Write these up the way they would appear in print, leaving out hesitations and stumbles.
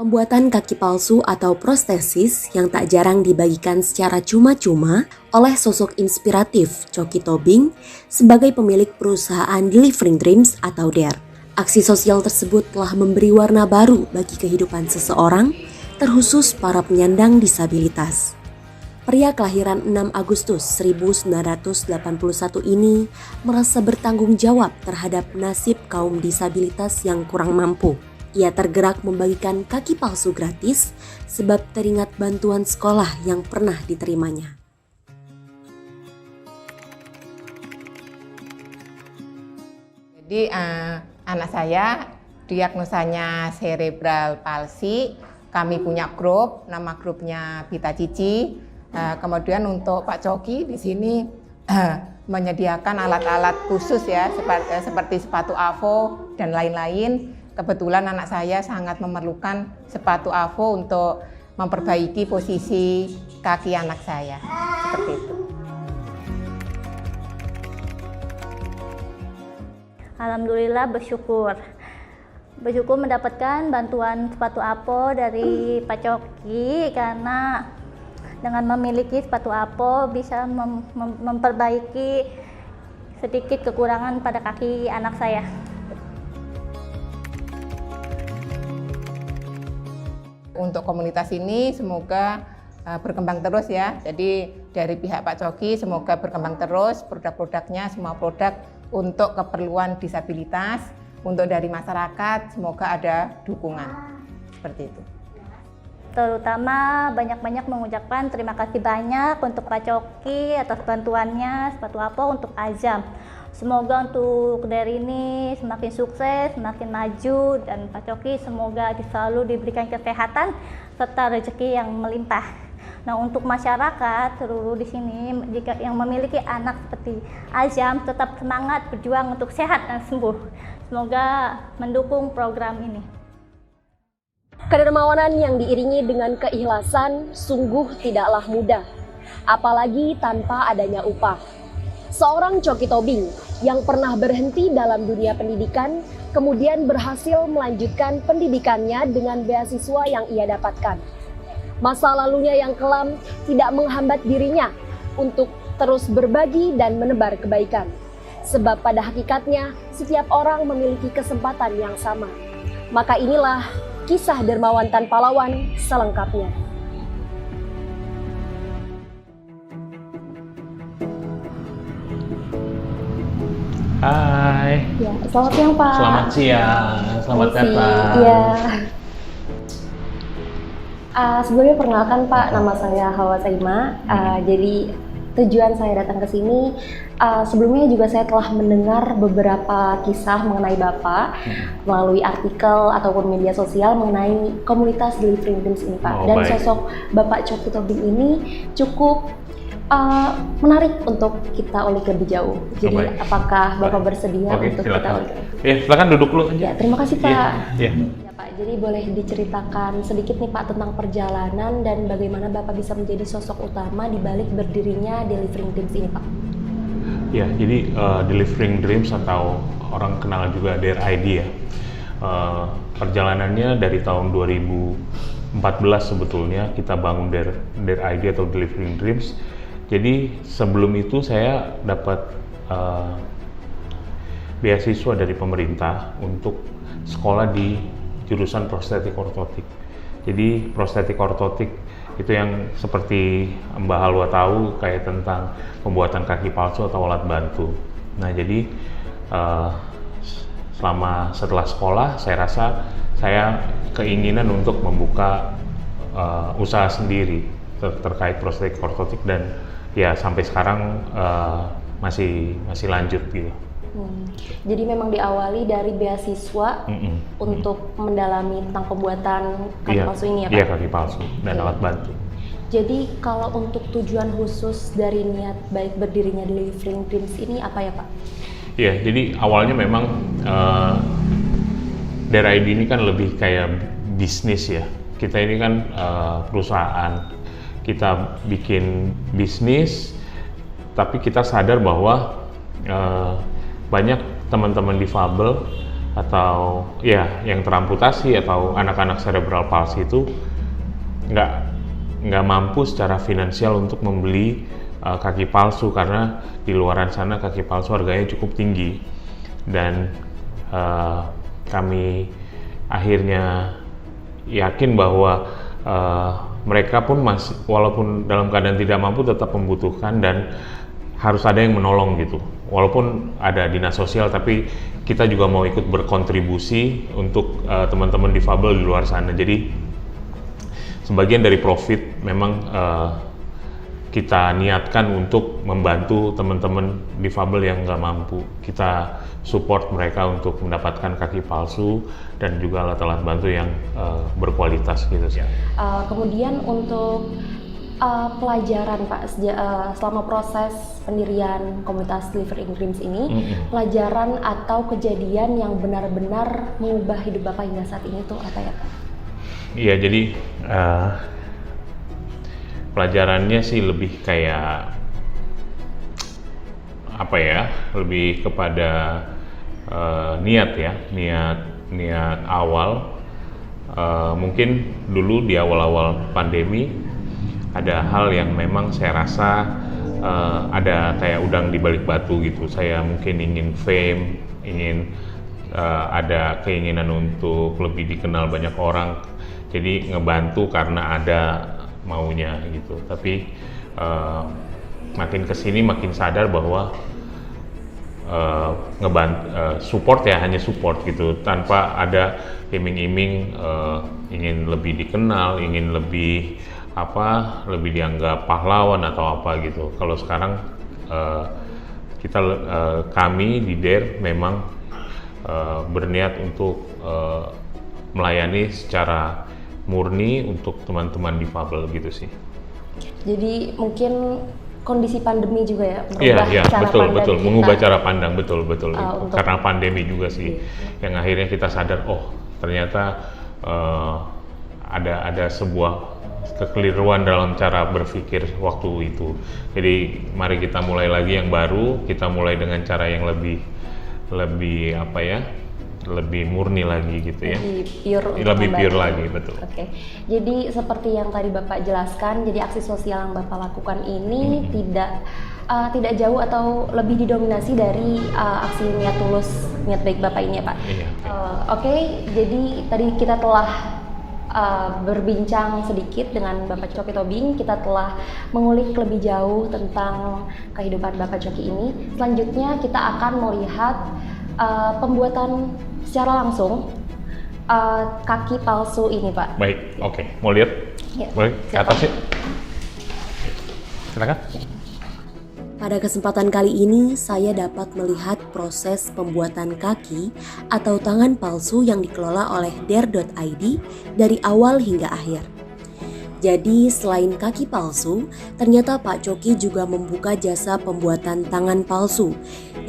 Pembuatan kaki palsu atau prostesis yang tak jarang dibagikan secara cuma-cuma oleh sosok inspiratif Coki Tobing sebagai pemilik perusahaan Delivering Dreams atau DARE. Aksi sosial tersebut telah memberi warna baru bagi kehidupan seseorang, terkhusus para penyandang disabilitas. Pria kelahiran 6 Agustus 1981 ini merasa bertanggung jawab terhadap nasib kaum disabilitas yang kurang mampu. Ia tergerak membagikan kaki palsu gratis sebab teringat bantuan sekolah yang pernah diterimanya. Jadi anak saya diagnosanya cerebral palsy. Kami punya grup, nama grupnya Bita Cici. Kemudian untuk Pak Coki di sini menyediakan alat-alat khusus ya, seperti sepatu AVO dan lain-lain. Kebetulan anak saya sangat memerlukan sepatu AVO untuk memperbaiki posisi kaki anak saya, seperti itu. Alhamdulillah bersyukur mendapatkan bantuan sepatu AVO dari Pak Coki, karena dengan memiliki sepatu AVO bisa memperbaiki sedikit kekurangan pada kaki anak saya. Untuk komunitas ini semoga berkembang terus ya. Jadi dari pihak Pak Coki semoga berkembang terus produk-produknya, semua produk untuk keperluan disabilitas. Untuk dari masyarakat semoga ada dukungan seperti itu. Terutama banyak-banyak mengucapkan terima kasih banyak untuk Pak Coki atas bantuannya sepatu AVO untuk Azam. Semoga untuk DARE ini semakin sukses, semakin maju, dan Pak Coki semoga selalu diberikan kesehatan serta rezeki yang melimpah. Nah, untuk masyarakat seluruh di sini jika yang memiliki anak seperti Azam, tetap semangat berjuang untuk sehat dan sembuh. Semoga mendukung program ini. Kedermawanan yang diiringi dengan keikhlasan sungguh tidaklah mudah, apalagi tanpa adanya upah. Seorang Coki Tobing yang pernah berhenti dalam dunia pendidikan, kemudian berhasil melanjutkan pendidikannya dengan beasiswa yang ia dapatkan. Masa lalunya yang kelam tidak menghambat dirinya untuk terus berbagi dan menebar kebaikan. Sebab pada hakikatnya, setiap orang memiliki kesempatan yang sama. Maka inilah kisah dermawan tanpa lawan selengkapnya. Hai. Ya, selamat siang Pak. Selamat siang, selamat datang. Iya. Sebelumnya perkenalkan Pak, nama saya Hawa Saima. Jadi tujuan saya datang ke sini, sebelumnya juga saya telah mendengar beberapa kisah mengenai Bapak melalui artikel ataupun media sosial mengenai komunitas Delivering Dreams ini Pak. Dan baik. sosok Bapak Coki Tobing ini cukup menarik untuk kita ulik lebih jauh. Jadi baik. apakah Bapak bersedia Oke, untuk silakan. kita ulik? Ya, silakan duduk dulu aja. Ya, terima kasih Pak. Iya. Ya Pak, jadi boleh diceritakan sedikit nih Pak tentang perjalanan dan bagaimana Bapak bisa menjadi sosok utama di balik berdirinya Delivering Dreams ini Pak? Ya, jadi Delivering Dreams atau orang kenal juga DARE ID ya. Perjalanannya dari tahun 2014 sebetulnya kita bangun DARE ID atau Delivering Dreams. Jadi sebelum itu saya dapat beasiswa dari pemerintah untuk sekolah di jurusan prostetik ortotik. Jadi prostetik ortotik itu yang seperti Mbak Halwa tahu kayak tentang pembuatan kaki palsu atau alat bantu. Nah jadi setelah sekolah saya rasa saya keinginan untuk membuka usaha sendiri terkait prostetik ortotik dan ya sampai sekarang masih lanjut gitu. Jadi memang diawali dari beasiswa untuk mendalami tentang pembuatan kaki palsu ini ya Pak? Iya, kaki palsu dan alat bantu. Jadi kalau untuk tujuan khusus dari niat baik berdirinya Delivering Dreams ini apa ya Pak? Iya, jadi awalnya memang DARE ID ini kan lebih kayak bisnis ya. Kita ini kan perusahaan, kita bikin bisnis, tapi kita sadar bahwa banyak teman-teman difabel atau ya yang teramputasi atau anak-anak cerebral palsy itu nggak mampu secara finansial untuk membeli kaki palsu, karena di luaran sana kaki palsu harganya cukup tinggi. Dan kami akhirnya yakin bahwa mereka pun masih, walaupun dalam keadaan tidak mampu, tetap membutuhkan dan harus ada yang menolong gitu. Walaupun ada dinas sosial, tapi kita juga mau ikut berkontribusi untuk teman-teman difabel di luar sana. Jadi sebagian dari profit memang kita niatkan untuk membantu teman-teman difabel yang nggak mampu. Kita support mereka untuk mendapatkan kaki palsu dan juga alat-alat bantu yang berkualitas gitu sih. Kemudian untuk pelajaran Pak, selama proses pendirian komunitas Delivering Dreams ini, pelajaran atau kejadian yang benar-benar mengubah hidup Bapak hingga saat ini tuh apa ya Pak? Iya, jadi pelajarannya sih lebih kayak apa ya, lebih kepada niat ya, niat awal. Mungkin dulu di awal-awal pandemi ada hal yang memang saya rasa ada kayak udang di balik batu gitu. Saya mungkin ingin fame, ingin ada keinginan untuk lebih dikenal banyak orang, jadi ngebantu karena ada maunya gitu. Tapi makin kesini makin sadar bahwa support ya, hanya support gitu, tanpa ada iming-iming ingin lebih dikenal, ingin lebih lebih dianggap pahlawan atau apa gitu. Kalau sekarang kami di DARE memang berniat untuk melayani secara murni untuk teman-teman difabel gitu sih. Jadi mungkin kondisi pandemi juga ya merubah cara pandang betul, kita. Mengubah cara pandang betul. Karena pandemi juga sih, yang akhirnya kita sadar, oh ternyata ada sebuah kekeliruan dalam cara berpikir waktu itu. Jadi mari kita mulai lagi yang baru, kita mulai dengan cara yang lebih lebih murni lagi gitu ya. Lebih pure lagi, betul. Oke. Jadi seperti yang tadi Bapak jelaskan, jadi aksi sosial yang Bapak lakukan ini tidak jauh atau lebih didominasi dari aksi niat tulus, niat baik Bapak ini ya Pak. Iya. Oke, jadi tadi kita telah berbincang sedikit dengan Bapak Coki Tobing, kita telah mengulik lebih jauh tentang kehidupan Bapak Coki ini. Selanjutnya kita akan melihat pembuatan secara langsung kaki palsu ini Pak. Baik, oke. Mau lihat? Ya, boleh ke atas ya? Silakan. Pada kesempatan kali ini, saya dapat melihat proses pembuatan kaki atau tangan palsu yang dikelola oleh dare.id dari awal hingga akhir. Jadi, selain kaki palsu, ternyata Pak Coki juga membuka jasa pembuatan tangan palsu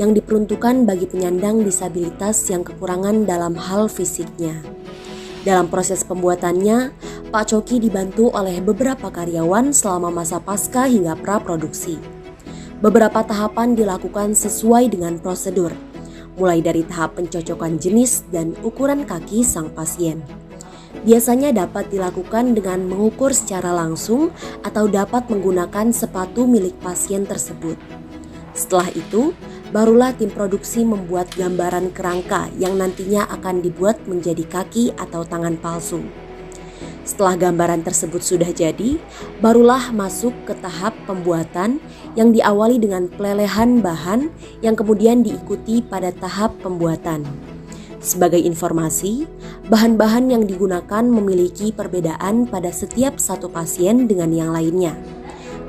yang diperuntukkan bagi penyandang disabilitas yang kekurangan dalam hal fisiknya. Dalam proses pembuatannya, Pak Coki dibantu oleh beberapa karyawan selama masa pasca hingga praproduksi. Beberapa tahapan dilakukan sesuai dengan prosedur, mulai dari tahap pencocokan jenis dan ukuran kaki sang pasien. Biasanya dapat dilakukan dengan mengukur secara langsung atau dapat menggunakan sepatu milik pasien tersebut. Setelah itu, barulah tim produksi membuat gambaran kerangka yang nantinya akan dibuat menjadi kaki atau tangan palsu. Setelah gambaran tersebut sudah jadi, barulah masuk ke tahap pembuatan yang diawali dengan pelelehan bahan yang kemudian diikuti pada tahap pembuatan. Sebagai informasi, bahan-bahan yang digunakan memiliki perbedaan pada setiap satu pasien dengan yang lainnya,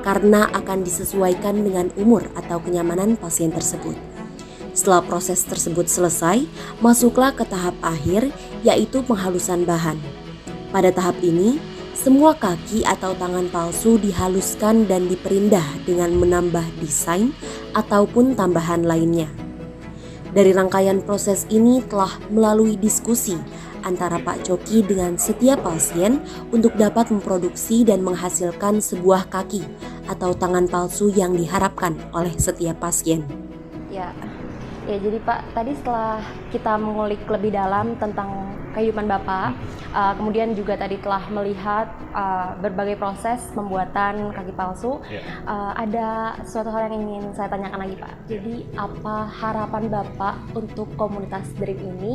karena akan disesuaikan dengan umur atau kenyamanan pasien tersebut. Setelah proses tersebut selesai, masuklah ke tahap akhir, yaitu penghalusan bahan. Pada tahap ini, semua kaki atau tangan palsu dihaluskan dan diperindah dengan menambah desain ataupun tambahan lainnya. Dari rangkaian proses ini telah melalui diskusi antara Pak Coki dengan setiap pasien untuk dapat memproduksi dan menghasilkan sebuah kaki atau tangan palsu yang diharapkan oleh setiap pasien. Ya, jadi Pak, tadi setelah kita mengulik lebih dalam tentang kehidupan Bapak, kemudian juga tadi telah melihat berbagai proses pembuatan kaki palsu, ada suatu hal yang ingin saya tanyakan lagi Pak. Jadi apa harapan Bapak untuk komunitas Dream ini?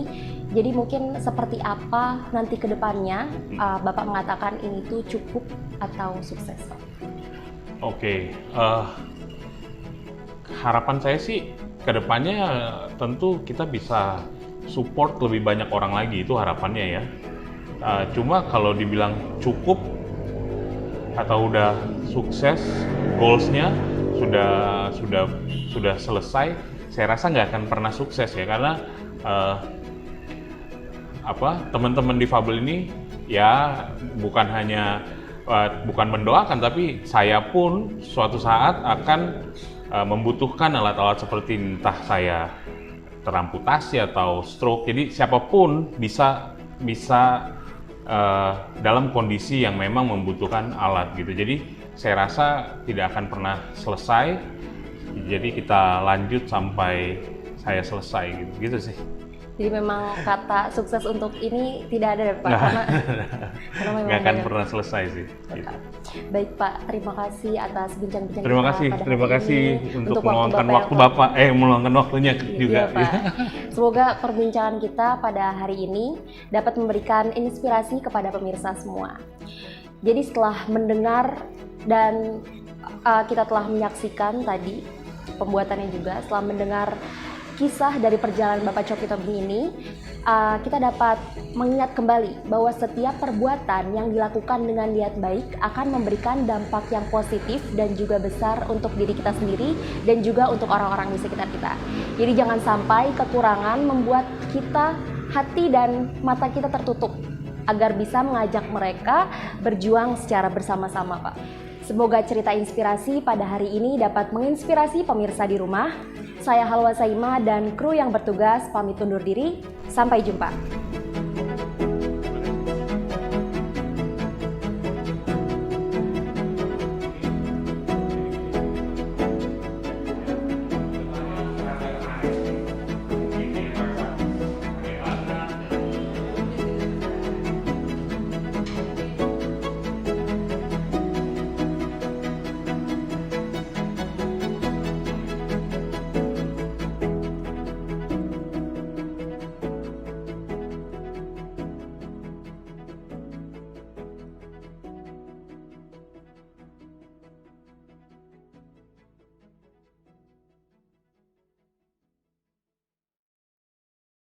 Jadi mungkin seperti apa nanti ke depannya Bapak mengatakan ini tuh cukup atau sukses Pak? Oke, harapan saya sih kedepannya tentu kita bisa support lebih banyak orang lagi, itu harapannya ya. Cuma kalau dibilang cukup atau udah sukses, goalsnya sudah selesai, saya rasa nggak akan pernah sukses ya, karena teman-teman difabel ini ya bukan hanya bukan mendoakan, tapi saya pun suatu saat akan membutuhkan alat-alat seperti entah saya teramputasi atau stroke. Jadi siapapun bisa dalam kondisi yang memang membutuhkan alat gitu. Jadi saya rasa tidak akan pernah selesai. Jadi kita lanjut sampai saya selesai gitu sih. Jadi memang kata sukses untuk ini tidak ada Pak, karena memang nggak akan pernah selesai sih. Gitu. Baik Pak, terima kasih atas bincang-bincang Terima kasih untuk meluangkan waktu Bapak, meluangkan waktunya juga. Iya, Pak. Semoga perbincangan kita pada hari ini dapat memberikan inspirasi kepada pemirsa semua. Jadi setelah mendengar dan kita telah menyaksikan tadi pembuatannya juga, setelah mendengar kisah dari perjalanan Bapak Coki Tobing ini, kita dapat mengingat kembali bahwa setiap perbuatan yang dilakukan dengan niat baik akan memberikan dampak yang positif dan juga besar untuk diri kita sendiri dan juga untuk orang-orang di sekitar kita. Jadi jangan sampai kekurangan membuat kita, hati dan mata kita tertutup agar bisa mengajak mereka berjuang secara bersama-sama, Pak. Semoga cerita inspirasi pada hari ini dapat menginspirasi pemirsa di rumah. Saya Halwa Saima dan kru yang bertugas pamit undur diri. Sampai jumpa.